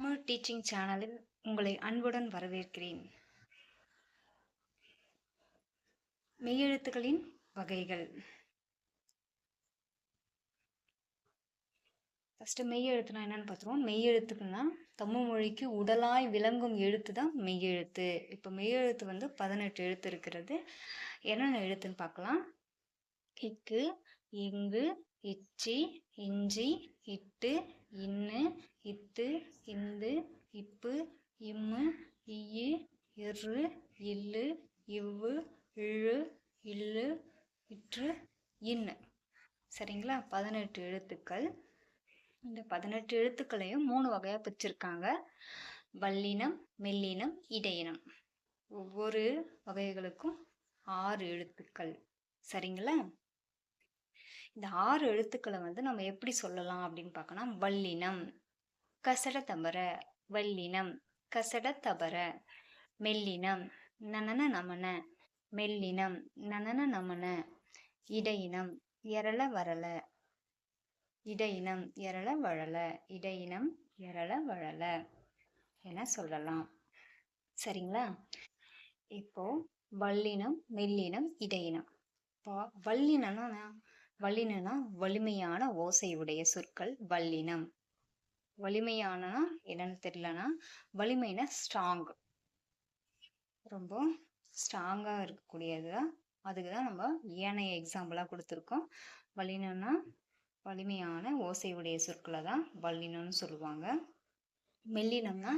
Tamil teaching சேனலில் உங்களை அன்புடன் வரவேற்கிறேன். மெய்யெழுத்துக்களின் வகைகள். ஃபர்ஸ்ட் மெய்யெழுத்துனா என்னன்னு பார்த்துருவோம். மெய்யெழுத்துக்குன்னா தமிழ் மொழிக்கு உடலாய் விளங்கும் எழுத்து தான் மெய்யெழுத்து. இப்போ மெய்யெழுத்து 18 எழுத்து இருக்கிறது. என்னென்ன எழுத்துன்னு பார்க்கலாம். இக்கு, இங்கு, இச்சி, இஞ்சி, இட்டு, இன்னு, இத்து, இந்து, இப்பு, இம்மு, இய்யு, இர்ரு, இல்லு, இவ்வு, இழு, இல்லு, இற்று, இன்னு. சரிங்களா? 18 எழுத்துக்கள். இந்த 18 எழுத்துக்களையும் 3 வகையா பிரிச்சிருக்காங்க. வல்லினம், மெல்லினம், இடையினம். ஒவ்வொரு வகைகளுக்கும் 6 எழுத்துக்கள். சரிங்களா? இந்த 6 எழுத்துக்களை நம்ம எப்படி சொல்லலாம் அப்படின்னு பார்க்கணும். வல்லினம் கசட தபர, வல்லினம் கசட தபர. மெல்லினம் நனன நமன, மெல்லினம் நனன நமன. இடையினம் எரள வரல, இடையினம் எரள வழல, இடையினம் எரள வழல என சொல்லலாம். சரிங்களா? இப்போ வல்லினம், மெல்லினம், இடையினம். இப்போ வல்லினம்னா வலிமையான ஓசையுடைய சொற்கள் வல்லினம். வலிமையான என்னன்னு தெரியலனா, வலிமைனா ஸ்ட்ராங், ரொம்ப ஸ்ட்ராங்கா இருக்கக்கூடியதுதான். அதுக்குதான் நம்ம ஏனைய எக்ஸாம்பிளா கொடுத்துருக்கோம். வல்லினம்னா வலிமையான ஓசையுடைய சொற்களை தான் வல்லினம்னு சொல்லுவாங்க. மெல்லினம்னா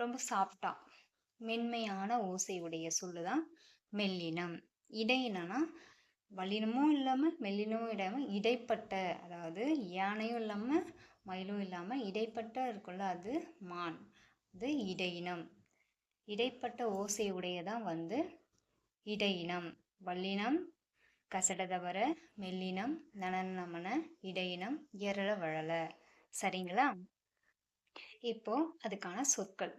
ரொம்ப சாஃப்டா மென்மையான ஓசையுடைய சொல்லுதான் மெல்லினம். இடையினம்னா வல்லினமும் இல்லாம மெல்லினமும் இல்லாம இடைப்பட்ட, அதாவது யானையும் இல்லாம மயிலும் இல்லாம இடைப்பட்ட இருக்குல்ல, அது மான், அது இடையினம். இடைப்பட்ட ஓசையுடையதான் இடையினம். வல்லினம் கசடதவர, மெல்லினம் நனநமன, இடையினம் எரள வழல. சரிங்களா? இப்போ அதுக்கான சொற்கள்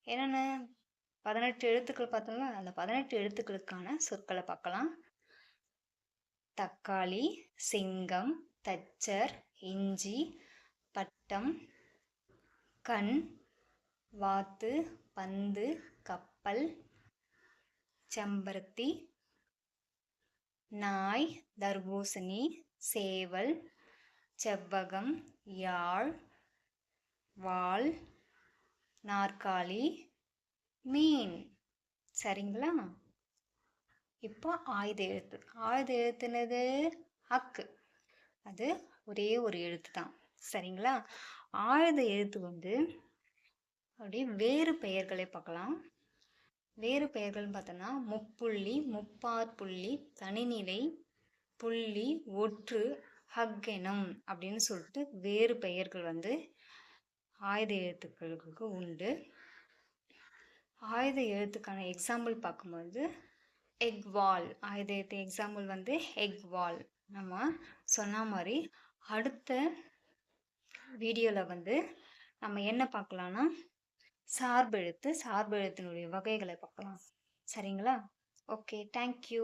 என்னென்ன? 18 எழுத்துக்கள் பார்த்தோம்னா, அந்த 18 எழுத்துக்களுக்கான சொற்களை பார்க்கலாம். தக்காளி, சிங்கம், தச்சர், இஞ்சி, பட்டம், கண், வாத்து, பந்து, கப்பல், செம்பருத்தி, நாய், தர்பூசணி, சேவல், செவ்வகம், யாழ், வாள், நாற்காலி, மீன். சரிங்களா? இப்போ ஆயுத எழுத்து. ஆயுத எழுத்துனது அக்கு, அது ஒரே ஒரு எழுத்து தான். சரிங்களா? ஆயுத எழுத்து அப்படியே வேறு பெயர்களை பார்க்கலாம். வேறு பெயர்கள்னு பார்த்தோம்னா முப்புள்ளி, முப்பாற்புள்ளி, தனிநிலை, புள்ளி, ஒற்று, ஹக்கெனம் அப்படின்னு சொல்லிட்டு வேறு பெயர்கள் ஆயுத எழுத்துக்களுக்கு உண்டு. ஆயுத எழுத்துக்கான எக்ஸாம்பிள் பார்க்கும்போது எக்வால். ஆயுத எழுத்து எக்ஸாம்பிள் எக்வால். நம்ம சொன்ன மாதிரி அடுத்த வீடியோவில் நம்ம என்ன பார்க்கலாம்னா சார்பெழுத்தினுடைய வகைகளை பார்க்கலாம். சரிங்களா? Okay, thank you.